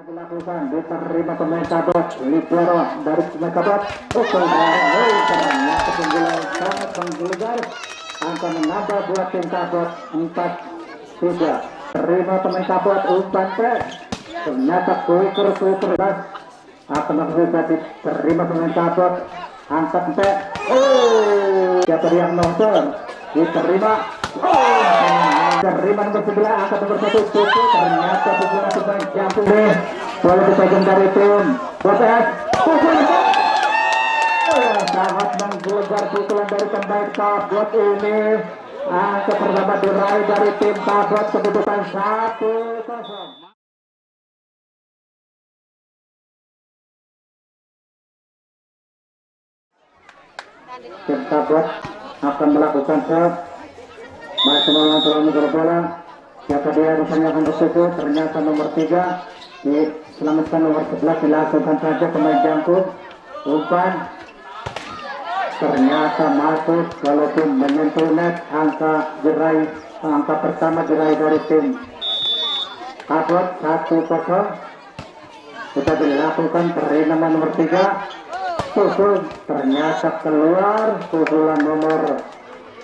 dilakukan diterima pemain Kabot libero dari pemain Kabot pukul dari ternyata keunggulan sangat menggelegar angka menambah buat tim Kabot 4-3 terima pemain Kabot umpan teh ternyata kuiker akan maksudnya diterima pemain Kabot angkat teh siapa yang nonton diterima terima nomor 9 angkat nomor 1 pukul ternyata pukulan sebanyak jantung deh boleh dipegang dari tim Botes pukul sangat menggelegar pukulan dari pemain Kabot ini angka pertama diraih dari tim Kabot kedudukan 1-0. Tim Kabot akan melakukan serve masih melawan bola siapa dia misalnya akan bersyukur ternyata nomor 3 diselamatkan nomor 11 dilakukan saja pemain jangkut umpan ternyata masuk walaupun menyentuh net angka pertama diraih dari tim Kabot 1-0 kita dilakukan terima nomor 3 pukul ternyata keluar pukulan nomor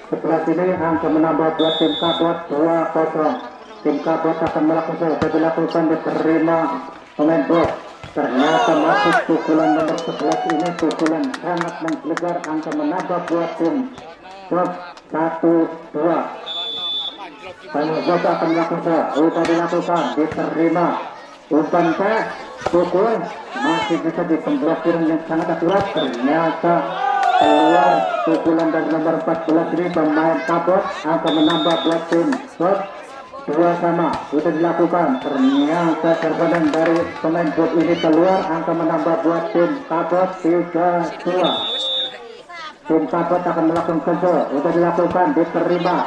11 ini angka menambah buat tim Kabot 2-0 tim Kabot akan melakukan dilakukan diterima pemain Bot ternyata masuk pukulan nomor 11 ini pukulan sangat menggelegar angka menambah buat tim Bot 1-2 pemain Bot akan melakukan dilakukan diterima umpan teh pukul masih bisa diblokir yang sangat akurat ternyata keluar pukulan dari nomor 14 ini pemain Kabot akan menambah buat tim Bot 2-2 sudah dilakukan ternyata terkadang dari pemain Bot ini keluar angka menambah buat tim Kabot 3-2 tim Kabot akan melakukan cancel sudah dilakukan diterima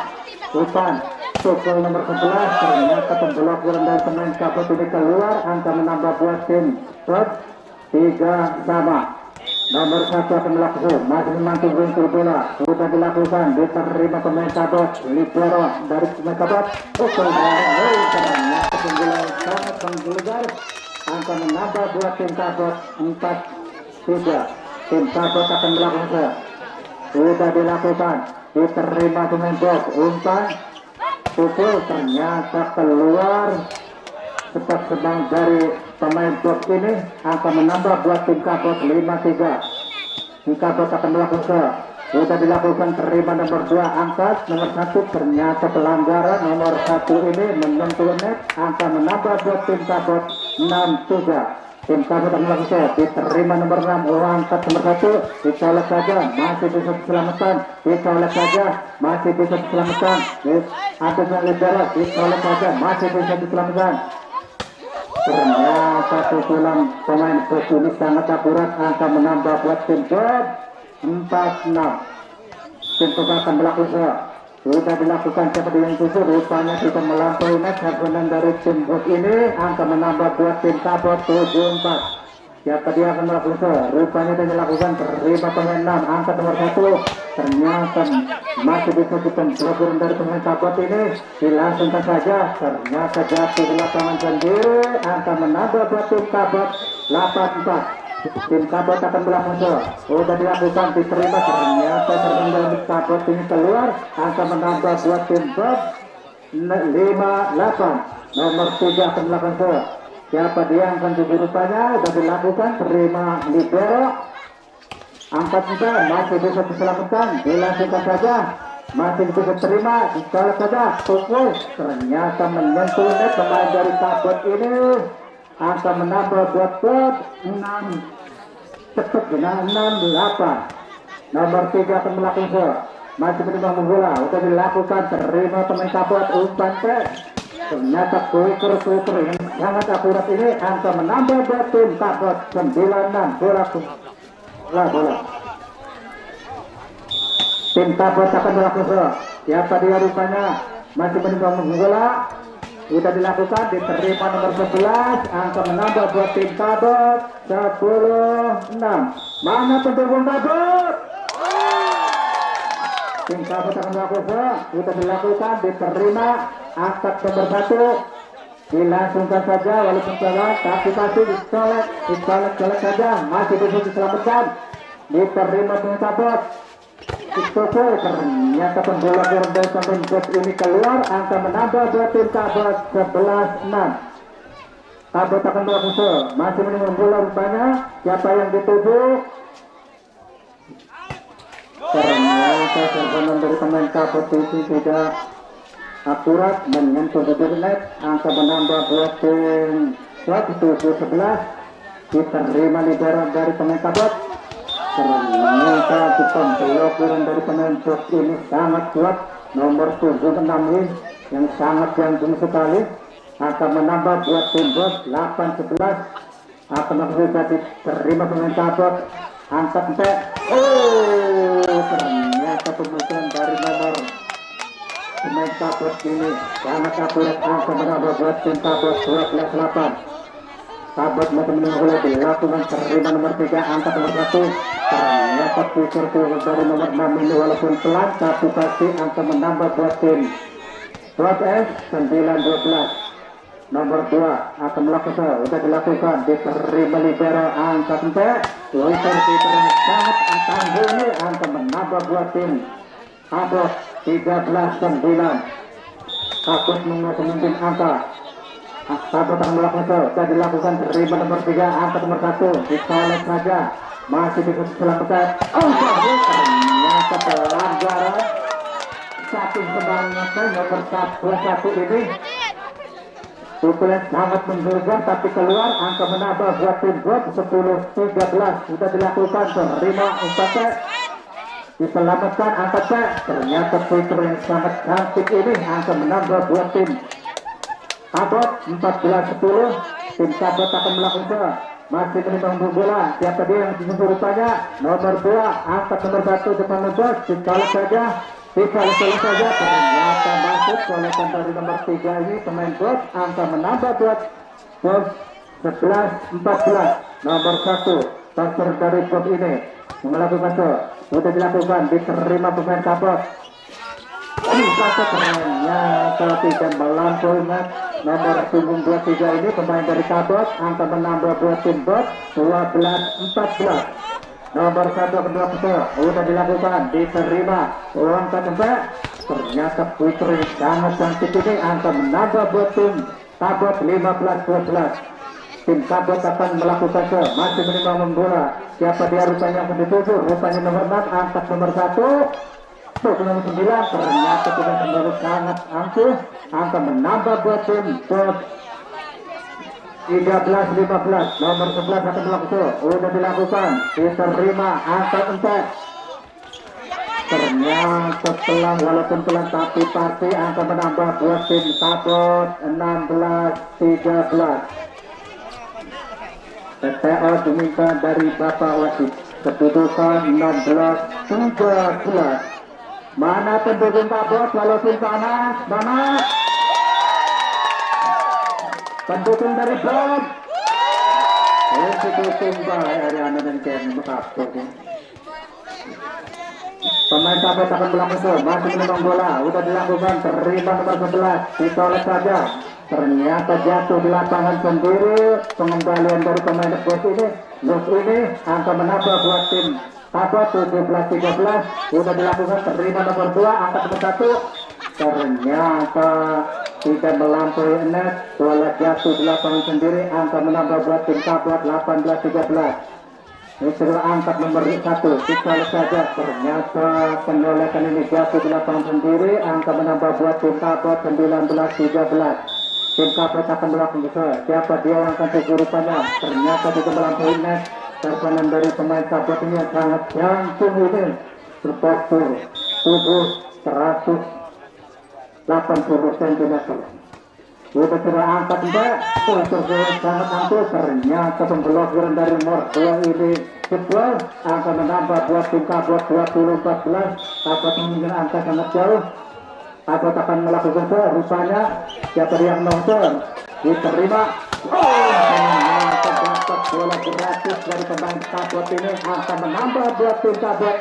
umpan pukul nomor 11 ternyata pemblokiran dari pemain Kabot ini keluar angka menambah buat tim Bot 3-3 nomor 1 akan melakukan masih memantau bola sudah dilakukan diterima pemain Kabot libero dari pemain Kabot pukul ternyata keunggulan sangat menggelegar angka menambah buat tim Kabot 4-3 tim Kabot akan melakukan sudah dilakukan diterima pemain Bot umpan pukul ternyata keluar cepat sebang dari pemain Bot ini akan menambah buat tim Kabot 5-3 tim Kabot akan melakukan sudah dilakukan terima nomor 2 angkat nomor 1 ternyata pelanggaran nomor 1 ini menyentuh net angka menambah buat tim Kabot 6-3 tim Kabot akan melakukan diterima nomor 6 angkat nomor 1 dicolek saja masih bisa diselamatkan dicolek saja masih bisa diselamatkan atasnya libero dicolek saja masih bisa diselamatkan ternyata pukulan pemain Bot ini sangat akurat angka menambah buat tim Bot 4-6 tim Bot akan melakukan sudah dilakukan seperti yang susu rupanya kita melampaui net harga dari tim Bot ini angka menambah buat tim Kabot 7-4 siapa dia akan melakukan rupanya dia dilakukan terima pemain 6 angka nomor 1 ternyata masih bisa diblokir dari pemain Kabot ini dilangsungkan saja ternyata jatuh di lapangan sendiri angka menambah buat tim Kabot 8-4 tim Kabot akan melakukan sudah dilakukan diterima ternyata dari Kabot ini keluar angka menambah buat tim Bot 5-8 nomor 3 akan melakukan siapa dia yang akan rupanya sudah dilakukan terima libero angkat juga masih bisa diselamatkan dilakukan saja masih bisa terima dicolek saja pukul ternyata menyentuh net pemain dari Kabot ini angka menambah buat Bot 6 cepat dengan 6-8 nomor 3 akan melakukan masih berimbang bola sudah dilakukan terima pemain Kabot umpan teh ternyata kuiker yang sangat akurat ini angka menambah buat tim Kabot 9-6 bola tim Kabot akan melakukan siapa dia rupanya masih berimbang bola sudah dilakukan diterima nomor 11 angka menambah buat tim Kabot 10-6 mana pendukung Kabot tim Kabot akan melakukan sudah dilakukan diterima angkat nomor 1 dilangsungkan saja walaupun salah, tapi masih dicolek saja, masih bisa diselamatkan, diterima dengan sabot. Itu ternyata pembola dari pemain bot ini keluar, angka menambah buat tim Kabot 11-6. Kabot akan berlangsung, masih menunggu bola rupanya, siapa yang dituju? Ternyata serbanan dari pemain Kabot itu tidak akurat menyentuh garis net, angka menambah buat tim 11. Diterima libero dari pemain Kabot. Ternyata pembelokan dari pemain bot ini sangat kuat, nomor 76 ini yang sangat jantung sekali, akan menambah buat tim bot 8-11. Akan bisa diterima pemain Kabot, angkat empat. Ternyata pemukulan dari nomor pemain Kabot ini sangat akurat, angka menambah buat tim Kabot 12-8. Kabot masih menunggu lagi, lakukan terima nomor 3, angkat nomor 1. Ternyata pusar dari nomor 6 ini walaupun pelan, tapi pasti angka menambah buat tim Bot S 9-12. Nomor 2 akan melakukan, sudah dilakukan, diterima libero, angka 4. Witan sangat tangguh ini, angka menambah buat tim Kabot 13-9. Kabot memimpin angka. Kabot akan melakukan, sudah dilakukan, terima nomor 3, angka nomor 1, dicolek saja, masih bisa diselamatkan. Ternyata pelanggaran satu kebanyakan nomor 1 ini pukulan sangat menggelegar, tapi keluar, angka menambah buat tim bot 10-13. Sudah dilakukan, terima 4, diselamatkan, angka C. Ternyata pukulan yang sangat cantik ini, angka menambah buat tim Kabot 14-10. Tim Kabot akan melakukan, masih menimbang bola, siapa dia yang ditunggu rupanya, nomor 2, angkat nomor 1 depan bos, dicolek saja, ternyata masuk colekan dari nomor 3 ini pemain bot, angka menambah buat bos 11-14. Nomor 1 transfer dari bot ini melakukan sudah dilakukan, diterima pemain Kabot. Ternyata tidak melampaui nomor punggung 23 ini pemain dari Kabot, angka menambah buat tim bot 12-14. Nomor 1 kedua sudah dilakukan, diterima, angka tempat. Ternyata putri sangat cantik ini, angka menambah buat tim Kabot 15-12. Tim Kabot akan melakukan masih menimbang bola, siapa dia rupanya yang dituju, rupanya nomor 6, angkat nomor 1. Nomor 9, ternyata sudah kembali sangat angkuh, angka menambah buat tim bot 13-15. Nomor 11 akan melakukan, sudah dilakukan, diterima, angka 4. Ternyata pelan, walaupun pelan tapi pasti angka menambah buat tim Kabot 16-13. PTO diminta dari Bapak Wasit, kedudukan 16-13. Mana pendukung Kabot walaupun panas, mana pendukung dari bot? Pendukung Ariana dan Ken Kabot. Pemain Kabot akan melakukan, masih menembak bola, sudah dilakukan, terima nomor 11, ditolak saja. Ternyata jatuh di lapangan sendiri, pengembalian dari pemain bot ini, angka menambah buat tim Kabot 17-13. Sudah dilakukan, terima nomor 2, angkat nomor 1. Ternyata tidak melampaui net, bola jatuh di lapangan sendiri, angka menambah buat tim Kabot 18-13. Ini sudah angkat nomor 1, kita lihat saja. Ternyata penyolekan ini jatuh di lapangan sendiri, angka menambah buat tim Kabot 19-13. Tim Kabot akan melakukan, siapa dia yang akan rupanya. Ternyata tidak melampaui net. Terpanan dari pemain Kabot ini yang sangat jantung ini, berpostur tubuh 180 cm. Sudah angkat mbak, postur sangat angkuh. Ternyata pemblokiran dari nomor 2 ini jebol, angka menambah buat tim Kabot 20-14. Kabot meninggal angka sangat jauh. Kabot akan melakukan rupanya, siapa yang nonton, diterima. Dapat bola gratis dari pemain Kabot ini, angka menambah buat tim Kabot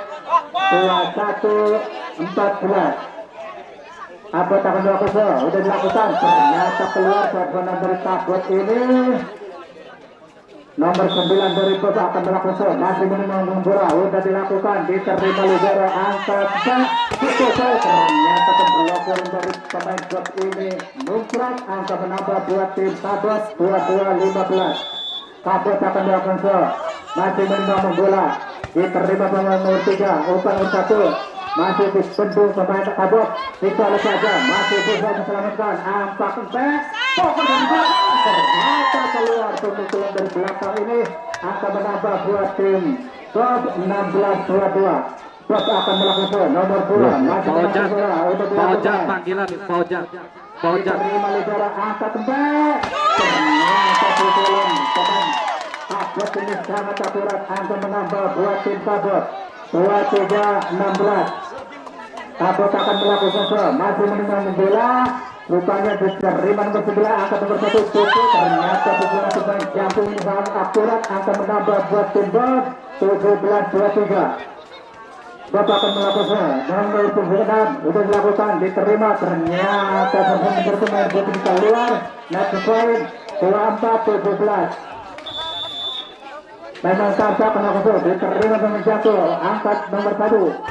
21-14. Apa tak akan dilakukan? Udah dilakukan, ternyata keluar sahabat dari tablet ini. Nomor 9 dari Bapak akan melakukan, masih menunggu bola, udah dilakukan, diterima libero, angkat ternyata pemblokiran dari pemain klub ini muncrat, angka menambah buat tim Kabut 22-15. Kabut akan melakukan, masih menunggu bola, diterima pemain nomor 3, umpan 1. Masih dibendung pemain Kabut, bisa saja, masih bisa diselamatkan, angka kempes, ternyata keluar pemukulan dari belakang ini, angka menambah buat tim Klub 16-22. Klub akan melakukan nomor 2, masih menambah bola untuk dilakukan. Panggilan Faujat. Terima libero, angka kempes, ternyata pukulan pemain Kabut ini sangat akurat, angka menambah buat tim Kabut 23-16. Kabut akan melakukan, masih menunggu bola, rupanya diterima nomor 9, angka nomor 1 Tuku, ternyata pukulan pemain jantung ini sangat akurat, angka menambah buat tim Bob 17-23. Bob akan melakukan nomor 9, udah dilakukan, diterima, ternyata pemain Bob ini keluar, next point 24-17. Memang Kabut akan melakukan, diterima pemain jantung, angkat nomor 1.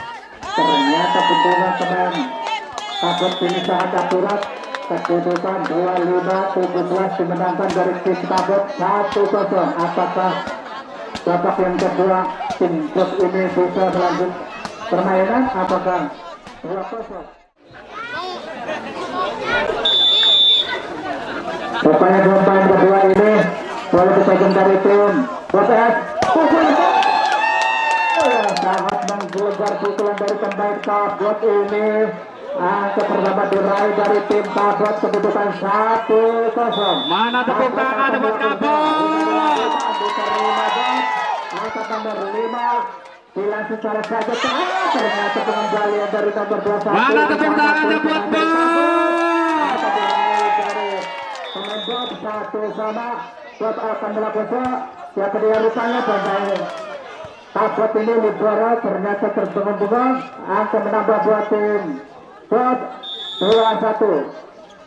Ternyata pukulan pemain Kabut ini sangat akurat, keputusan 25-17 dimenangkan dari tim Kabut 1-0. Apakah babak yang kedua tim klub ini bisa melanjut permainan? Apakah 2-0? Rupanya dua pemain kedua ini boleh dipegang dari tim Botes. Sangat menggelegar pukulan dari pemain Kabut ini. Angka pertama diraih dari tim Kabut, kedudukan 1-0. Mana tepuk tangan buat Kabut? Diterima Bob. Angka nomor 5 dilangsung secara saja, ternyata pengendalian dari nomor 21. Mana tepuk tangan buat Bob? Dari pemain Bob 1-0. Bob akan melakukan, siapa dia rupanya pemain Kabut ini libero, ternyata terbengong-bengong, angka menambah buat tim Bob 2-1.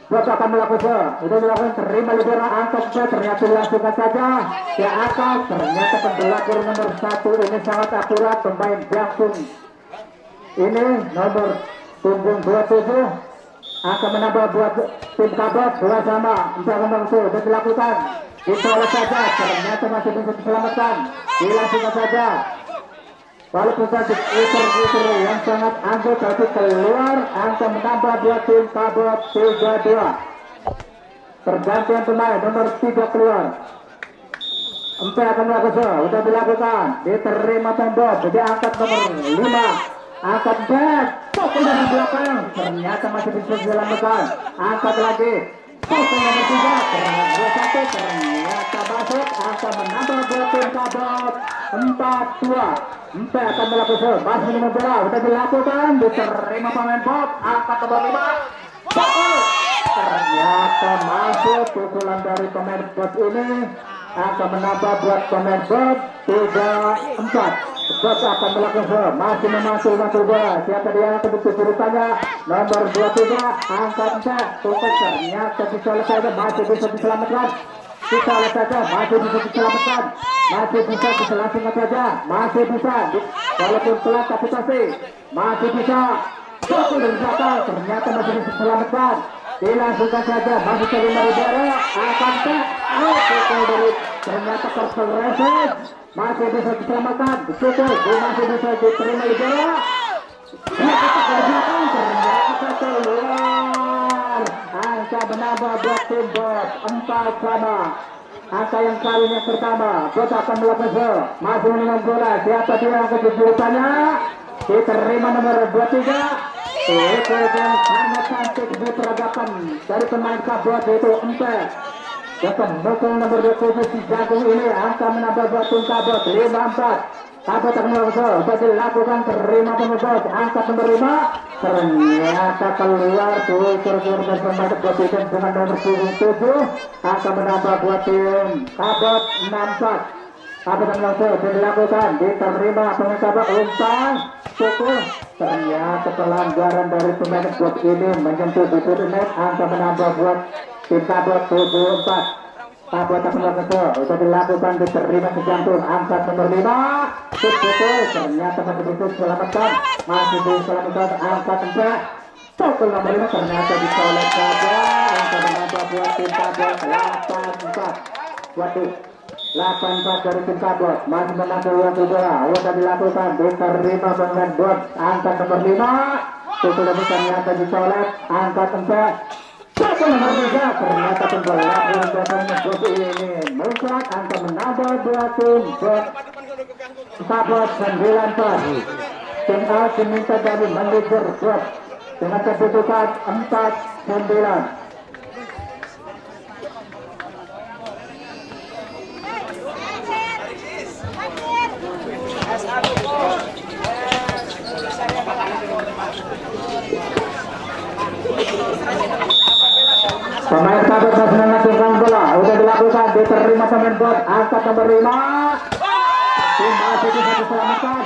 Bob akan melakukan, udah dilakukan, terima libero, angka ternyata dilakukan saja, ya atas, ternyata pembelakang nomor 1 ini sangat akurat, pemain jantung ini nomor punggung 27, angka menambah buat tim Kabut 2-2. Untuk nomor 1 udah dilakukan, ditolak saja, ternyata masih bisa diselamatkan, dilakukan saja. Walaupun saja user yang sangat anggun, tapi keluar, angka menambah buat tim Kabut 3-2. Pergantian pemain nomor 3 keluar. Empat akan melakukan, udah dilakukan, diterima Bob, jadi angkat nomor 5, angkat 4, pokok dari belakang, ternyata masih bisa diselamatkan, angkat lagi, pokok nomor 3, ternyata 2-1, ternyata masuk, angka menambah buat tim Kabut 4-2. Empat akan melakukan, masih menunggu bola, udah dilakukan, diterima pemain Bob, angkat nomor 5, pokok, ternyata masuk, pukulan dari pemain Bob ini akan menambah buat pemain Bob 3-4. Bob akan melakukan, masih memantul bola, siapa dia kebetulan urutannya nomor 23, angkat 4, pokok, ternyata bisa selesai, masih bisa diselamatkan, kita lihat saja, masih bisa diselamatkan, masih bisa diselamatkan saja, masih bisa, walaupun telat tapi pasti masih bisa, pukul dari belakang, ternyata masih bisa diselamatkan, dilangsungkan saja, masih terima libero, akan pukul dari, ternyata terselesai, masih bisa diselamatkan, pukul, masih bisa diterima libero, ternyata keluar, angka menambah buat tim Bob 4-sama. Angka yang kalinya pertama, Bob akan melakukan, masih menang bola, siapa dia yang kejutannya, diterima nomor 23, itu yang sangat cantik diperagakan dari pemain Kabut, itu 4. Dan pemukul nomor 27 si jagung ini, angka menambah buat tim Kabut 5-4. Kabut akan melakukan, sudah dilakukan, terima pemukul, angka nomor 5, ternyata keluar tuh bersama Bob dengan nomor 7, angka menambah buat tim Kabut 6-4. Kabut akan melakukan, sudah dilakukan, diterima pemain Kabut, umpan pukul. Ternyata pelanggaran dari pemain klub ini menyentuh bibir net. Angka menambah buat tim Kabot 74. Kabot akan melakukan itu dilakukan, diterima sejantung. Angkat nomor 5 pukul. Ternyata masih bisa diselamatkan, masih diselamatkan. Angkat 4 pukul nomor 5 ternyata disolek saja. Angka menambah buat tim Kabot 84. Waduh, 84 dari tim Kabot masih menambah buat bola. Sudah dilakukan, diterima dengan bot. Angkat nomor 5 pukul nomor ternyata disolek. Angkat 4 pukul nomor 3 ternyata pembalap untuk menyebut ini muncrat. Angka menambah buat tim Kabot 94. Tim A diminta dari manajer bot dengan kedudukan 4-9. Pemain Kabot masih mengacungkan bola. Sudah dilakukan, diterima pemain bot. Angkat nomor 5. Tim masih bisa diselamatkan.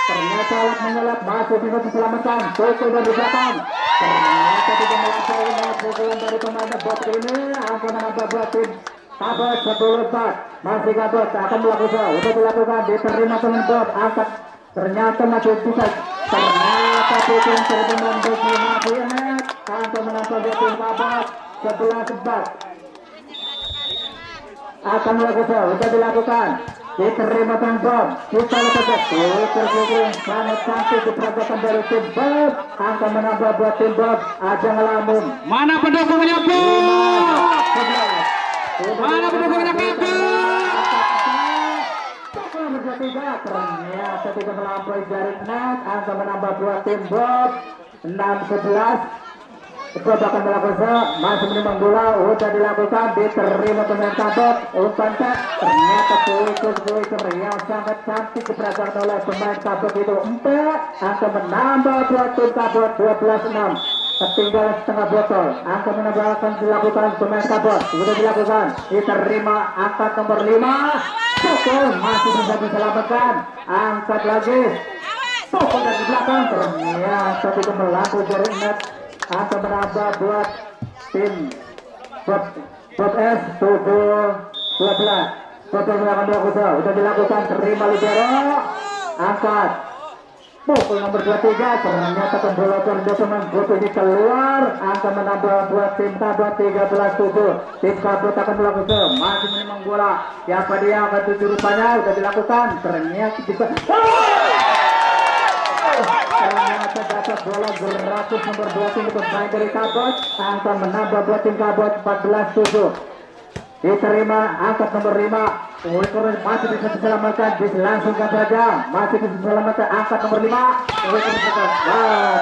Ternyata alat menyelap masih bisa diselamatkan. Pukul dari belakang. Ternyata tidak melakukan pukulan dari pemain bot ini. Angka menambah buat tim Kabot 14. Masih Kabot akan melakukan. Sudah dilakukan, diterima pemain bot. Angkat. Ternyata masih bisa. Ternyata pukulan dari pemain bot masih enak. Angka menambah buat tim Kabot 11-4. Akan melakukan. Sudah dilakukan. Diterima pembom. Kita lihat pukul sangat cantik diperagakan dari tim Bob. Angka menambah buat tim Bob. Ajang Lamun. Mana pendukungnya Bob? Mana pendukungnya Bob? Pukul nomor 23 ternyata tidak melampaui jaring net. Angka menambah buat tim Bob 6-11. Bob akan melakukan, masih menimbang bola. Sudah dilakukan, diterima pemain Kabot. Umpan ternyata pukul yang sangat cantik diperagakan oleh pemain Kabot itu 4. Angka menambah buat tim Kabot 12-6. Ketinggalan setengah botol. Angka menambah akan dilakukan pemain Kabot. Sudah dilakukan, diterima. Angkat nomor 5. Pukul masih bisa diselamatkan. Angkat lagi. Pukul dari belakang. Ternyata tidak melampaui jaring net. Angka menambah buat tim Bob S 7-12. Bob akan melakukan. Sudah dilakukan, terima libero. Angkat. Pukul nomor 23. Ternyata pembolotan pemain Bob ini keluar. Angka menambah buat tim Kabot 13-7. Tim Kabot akan melakukan, masih menimang bola. Siapa dia akan tuju rupanya. Sudah dilakukan. Ternyata juga ternyata dapat bola beratus nomor 2 tim pemain dari Kabot. Angka menambah buat tim Kabot 14-7. Diterima. Angkat nomor 5. Masih bisa diselamatkan. Dilangsungkan saja. Masih bisa diselamatkan. Angkat nomor 5.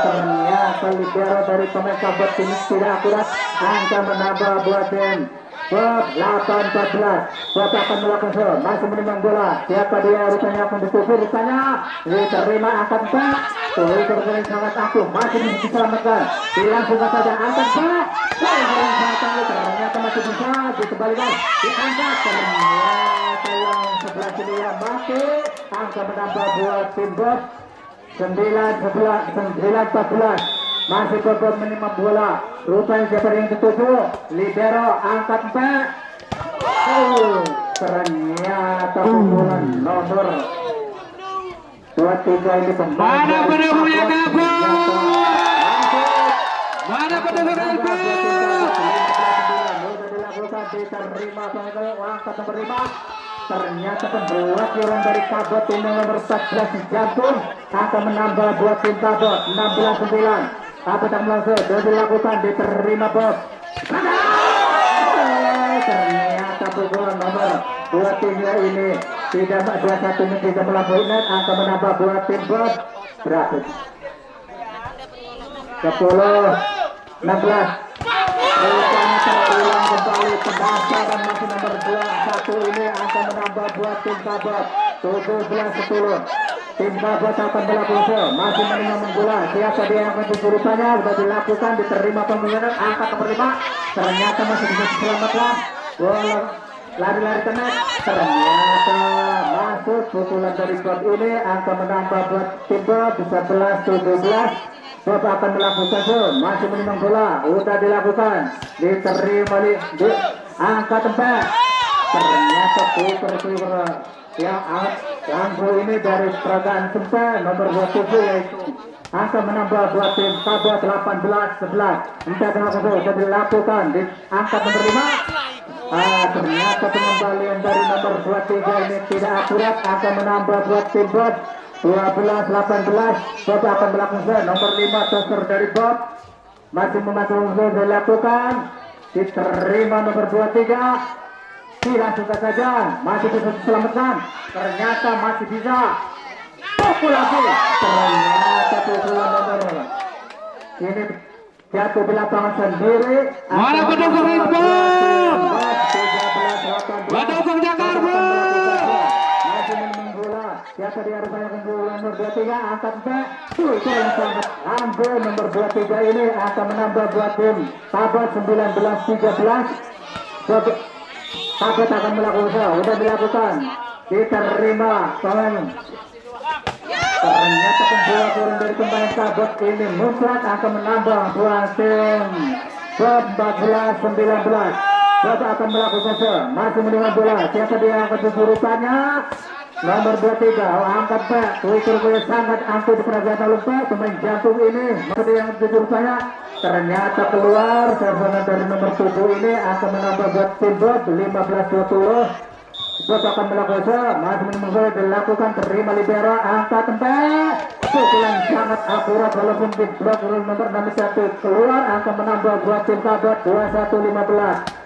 Ternyata libero dari pemain Kabot ini tidak akurat. Angka menambah buat tim Bob 8-14. Bob akan melakukan, masih menimbang bola. Siapa dia rupanya akan dituju rupanya. Diterima. Angkat 4. Tuh sangat aku masih bisa diselamatkan. Dilangsungkan saja. Angkat 4. Ternyata masih bisa dikembalikan. Diangkat. Ternyata yang sebelah sini yang mati. Angka menambah buat tim Bob 9-14. Masih Bob menimang bola. Rupanya siapa yang ketujuh. Libero. Angkat 4. Ternyata pukulan nomor 23 ini kembali. Mana pendukungnya Kabot? Mana pendukungnya Kabot? Sudah dilakukan, diterima angkat nomor 5. Ternyata pemblokiran dari Kabot ini nomor 14 jantung. Akan menambah buat tim Kabot 16-9. Kabot akan langsung. Sudah dilakukan, diterima Bob. Ternyata pukulan nomor 2 timnya ini tidak, 21 ini tidak melampaui net. Angka menambah buat tim Bob berapa? 10-16. Rupanya terulang kembali pendaftaran masih nomor 21 ini. Angka menambah buat tim Kabot 17-10. Tim Kabot akan melakukan, masih menimang bola. Siapa dia yang akan rupanya sudah dilakukan, diterima pemilihan. Angkat nomor 5. Ternyata masih bisa diselamatkan. Bola lari-lari ke net. Ternyata masuk pukulan dari Bob ini akan menambah buat tim Bob 11-17. Bob akan melakukan masih menimang bola, udah dilakukan, diterima di angka tempat, ternyata puter yang out lampu ini dari peragaan sempat nomor 27 yaitu akan menambah buat tim Kabut 18-11. Entah kenapa sudah dilakukan di angka nomor 5. Ternyata pengembalian dari nomor 23 ini tidak akurat, akan menambah buat tim Bob 12-18. Bob akan melakukan nomor 5 toser dari Bob, masih memakai dilakukan, diterima nomor 23. Tidak suka saja, masih bisa diselamatkan, ternyata masih bisa pukul lagi, ternyata pukulan nomor ini jatuh di lapangan sendiri. Mana pendukung Bob? Pendukung Jakarta masih menang bola, jatuh di arah nomor 23, angkat back, itu yang sangat ambil nomor 23 ini akan menambah buat tim Kabut 19-13. Kabut akan melakukan, sudah dilakukan, diterima pemain. Ternyata bola turun dari pemain Kabut ini mutlak akan menambah buat tim 14-19. Bob akan melakukan masih menerima bola, siapa dia akan rupanya nomor 23 angkat back, Twitter sangat ampuh di peragatan lupa pemain jantung ini, masih yang rupanya ternyata keluar. Servangan dari nomor 7 ini akan menambah buat tim Bob 15-20. Bob akan melakukan masih menunggu dilakukan, terima libero angka tempat, pukulan sangat akurat walaupun di blok nomor 61 keluar, akan menambah buat tim Kabut 21-15.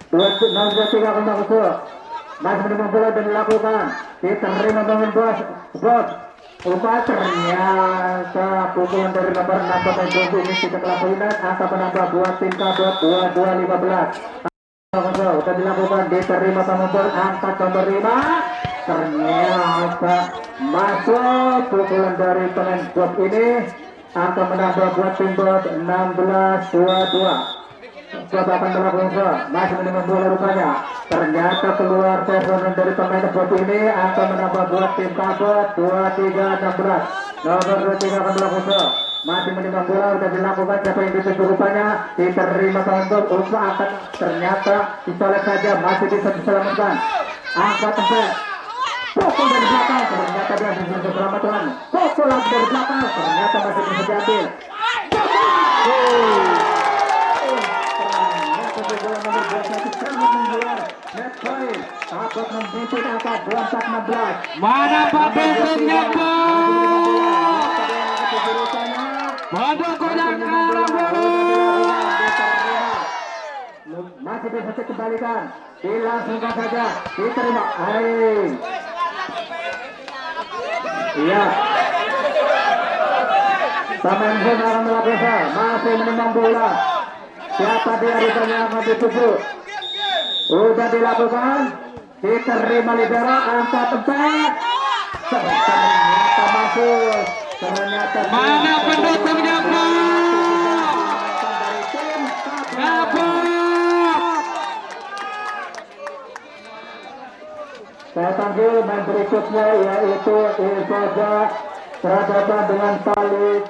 23 akan melakukan masih menunggu bola dan dilakukan, diterima dengan Bob. Ternyata pukulan dari nomor 6 pemain Bob ini tidak melakukan, akan menambah buat tim Kabut 22-15. Sudah dilakukan, diterima pengumpulan angkat nomor 5, ternyata masuk pukulan dari pemain Bob ini akan menambah buat tim Bob 16-22. Bob akan melakukan masih menimang bola rupanya, ternyata keluar servangan dari pemain Bob ini akan menambah buat tim Kabut 23-16. Nomor 23 akan melakukan masih menimang bola, sudah dilakukan, siapa yang dituju rupanya, diterima pemain Bob, akan ternyata dicolek saja, masih bisa diselamatkan, angkat tempat, pukul dari belakang, ternyata dia bisa diselamatkan, pukul lagi dari belakang, ternyata masih bisa diambil, ternyata bola nomor 21 sangat menggelar, net point, Kabut memimpin angka 24-16. Mana pendukungnya Bob? Pendukung Jakarta masih bisa dikembalikan, dilangsungkan saja, diterima. Iya, pemain Bob akan melakukan, masih menimang bola, siapa dia rupanya akan dituju, sudah dilakukan, diterima libero angka tempat, ternyata masuk, ternyata mana pendukungnya Bob? Saya panggil main berikutnya yaitu Ilfada berhadapan dengan Talib